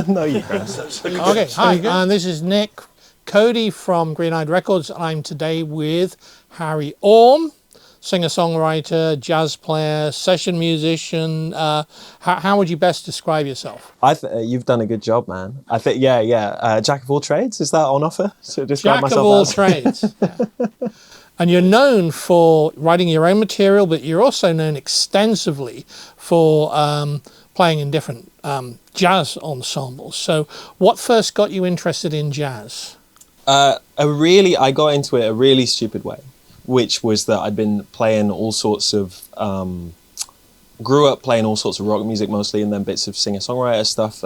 No, you can. Okay, hi, and this is Nick Cody from Green Eyed Records. I'm today with Harry Orm, singer-songwriter, jazz player, session musician. How would you best describe yourself? You've done a good job, man. I think, yeah. Jack of all trades, is that on offer to describe Jack of myself all as? trades. Yeah. And you're known for writing your own material, but you're also known extensively for playing in different jazz ensembles. So what first got you interested in jazz? I got into it a really stupid way, which was that I'd been playing all sorts of, grew up playing all sorts of rock music mostly, and then bits of singer-songwriter stuff,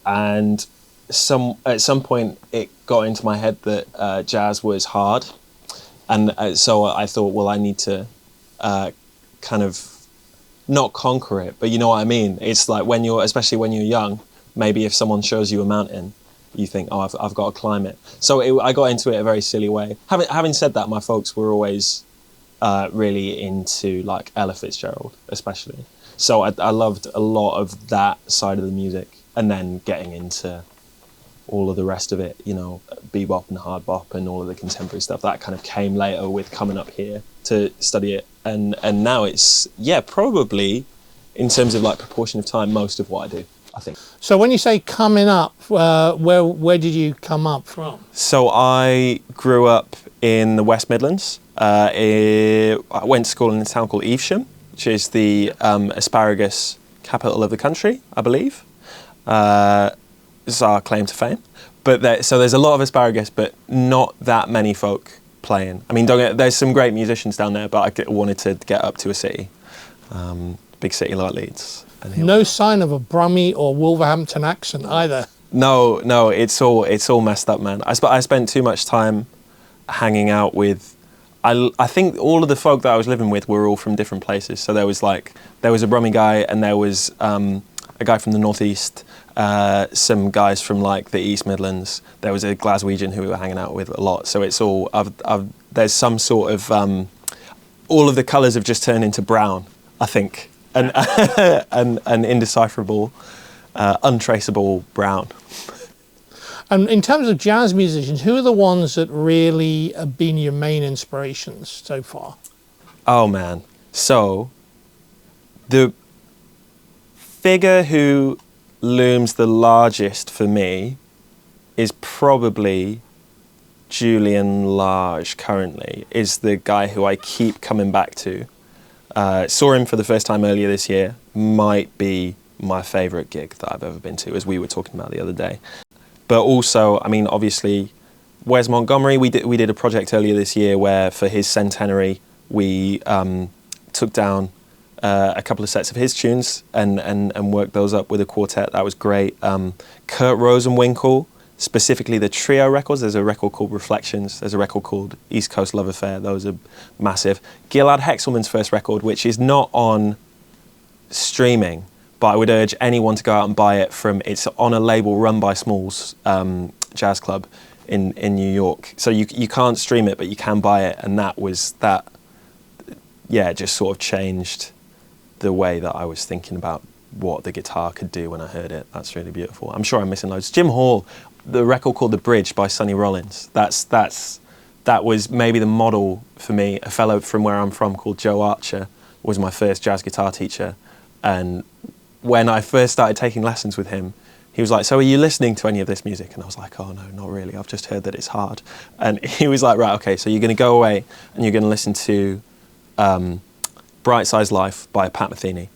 and at some point it got into my head that jazz was hard. And so I thought, well, I need to kind of not conquer it, but you know what I mean? It's like especially when you're young, maybe if someone shows you a mountain, you think, oh, I've got to climb it. So I got into it a very silly way. Having said that, my folks were always really into like Ella Fitzgerald, especially. So I loved a lot of that side of the music, and then getting into all of the rest of it, you know, bebop and hard bop and all of the contemporary stuff, that kind of came later with coming up here to study it. And now it's, yeah, probably in terms of like proportion of time, most of what I do, I think. So when you say coming up, where did you come up from? So I grew up in the West Midlands. I went to school in a town called Evesham, which is the asparagus capital of the country, I believe. This is our claim to fame. But so there's a lot of asparagus, but not that many folk playing. I mean, there's some great musicians down there, but I wanted to get up to a city, big city like Leeds. No sign of a Brummie or Wolverhampton accent either. No, it's all messed up, man. I spent too much time hanging out with. I think all of the folk that I was living with were all from different places. So there was a Brummie guy, and there was a guy from the northeast. Some guys from like the East Midlands. There was a Glaswegian who we were hanging out with a lot. So it's all there's some sort of all of the colours have just turned into brown, I think, and an indecipherable, untraceable brown. And in terms of jazz musicians, who are the ones that really have been your main inspirations so far? Oh man, so the figure who looms the largest for me is probably Julian Large. Currently is the guy who I keep coming back to. Saw him for the first time earlier this year. Might be my favourite gig that I've ever been to, as we were talking about the other day. But also, I mean, obviously, Wes Montgomery, we did a project earlier this year where for his centenary we took down a couple of sets of his tunes and worked those up with a quartet. That was great. Kurt Rosenwinkel, specifically the trio records. There's a record called Reflections. There's a record called East Coast Love Affair. Those are massive. Gilad Hexelman's first record, which is not on streaming, but I would urge anyone to go out and buy it. It's on a label run by Smalls Jazz Club in New York. So you can't stream it, but you can buy it. And that just sort of changed the way that I was thinking about what the guitar could do when I heard it. That's really beautiful. I'm sure I'm missing loads. Jim Hall, the record called The Bridge by Sonny Rollins. That was maybe the model for me. A fellow from where I'm from called Joe Archer was my first jazz guitar teacher. And when I first started taking lessons with him, he was like, so are you listening to any of this music? And I was like, oh no, not really. I've just heard that it's hard. And he was like, right, okay, so you're going to go away and you're going to listen to Bright Size Life by Pat Metheny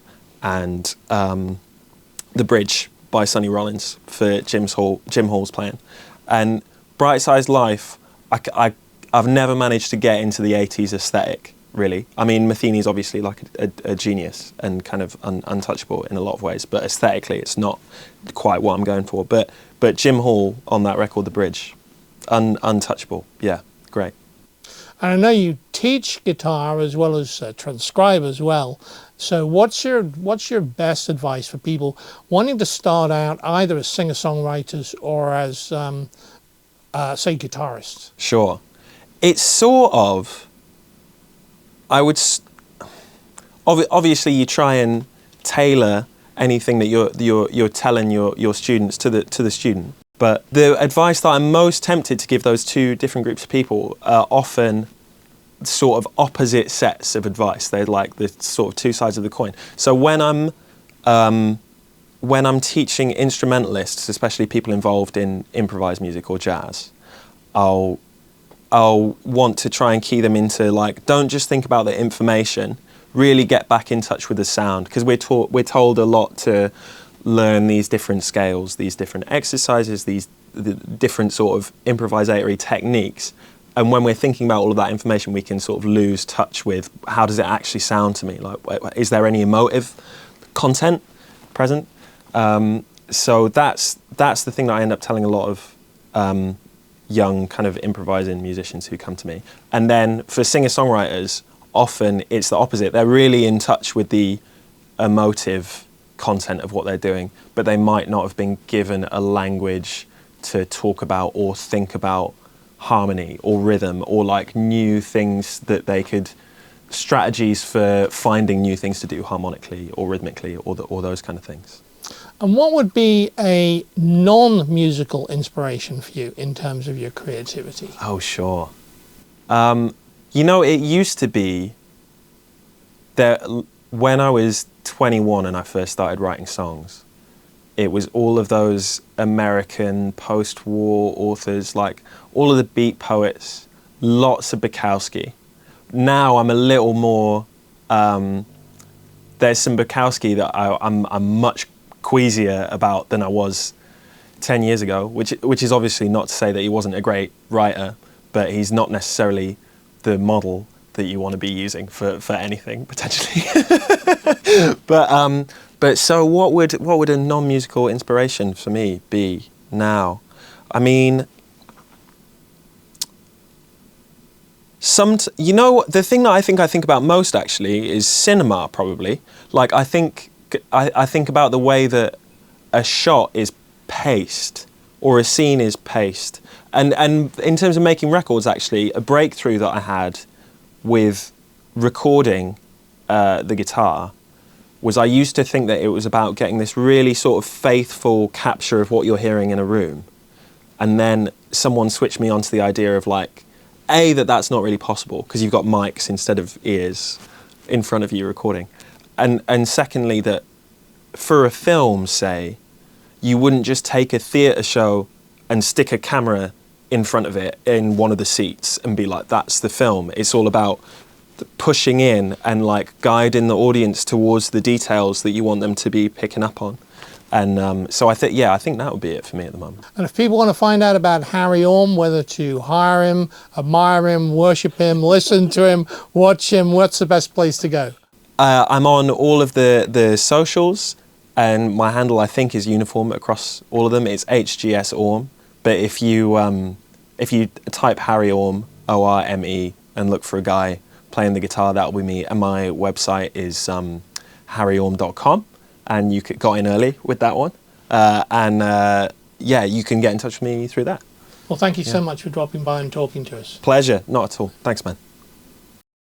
and The Bridge by Sonny Rollins for Jim Hall's playing. And Bright Size Life, I've never managed to get into the 80s aesthetic, really. I mean, Metheny's obviously like a genius and kind of untouchable in a lot of ways, but aesthetically it's not quite what I'm going for. But Jim Hall on that record, The Bridge, untouchable. Yeah, great. And I know you teach guitar as well as transcribe as well. So what's your best advice for people wanting to start out either as singer-songwriters or as, say, guitarists? Sure. It's sort of, obviously you try and tailor anything that you're telling your students to the student. But the advice that I'm most tempted to give those two different groups of people are often sort of opposite sets of advice. They're like the sort of two sides of the coin. So when I'm teaching instrumentalists, especially people involved in improvised music or jazz, I'll want to try and key them into, like, don't just think about the information, really get back in touch with the sound, because we're told a lot to learn these different scales, these different exercises, the different sort of improvisatory techniques. And when we're thinking about all of that information, we can sort of lose touch with how does it actually sound to me? Like, is there any emotive content present? So that's the thing that I end up telling a lot of young kind of improvising musicians who come to me. And then for singer-songwriters, often it's the opposite. They're really in touch with the emotive content of what they're doing, but they might not have been given a language to talk about or think about harmony or rhythm or like new things that they could, strategies for finding new things to do harmonically or rhythmically or those kind of things. And what would be a non-musical inspiration for you in terms of your creativity? Oh, sure. You know, it used to be that when I was 21 and I first started writing songs, it was all of those American post-war authors, like all of the beat poets, lots of Bukowski. Now I'm a little more, there's some Bukowski that I'm much queasier about than I was 10 years ago, which is obviously not to say that he wasn't a great writer, but he's not necessarily the model that you want to be using for anything, potentially. But so what would a non-musical inspiration for me be now? I mean, you know, the thing that I think about most actually is cinema, probably. Like I think about the way that a shot is paced or a scene is paced. And in terms of making records, actually, a breakthrough that I had with recording the guitar was I used to think that it was about getting this really sort of faithful capture of what you're hearing in a room. And then someone switched me onto the idea of like, A, that's not really possible because you've got mics instead of ears in front of you recording. And secondly, that for a film, say, you wouldn't just take a theatre show and stick a camera in front of it in one of the seats and be like, that's the film. It's all about pushing in and like guiding the audience towards the details that you want them to be picking up on. And so I think that would be it for me at the moment. And if people want to find out about Harry Orme, whether to hire him, admire him, worship him, listen to him, watch him, what's the best place to go? I'm on all of the socials, and my handle I think is uniform across all of them. It's HGS Orme. But if you type Harry Orme, O-R-M-E, and look for a guy playing the guitar, that'll be me. And my website is HarryInterview01, and you got in early with that one. You can get in touch with me through that. Well, thank you so much for dropping by and talking to us. Pleasure, not at all. Thanks, man.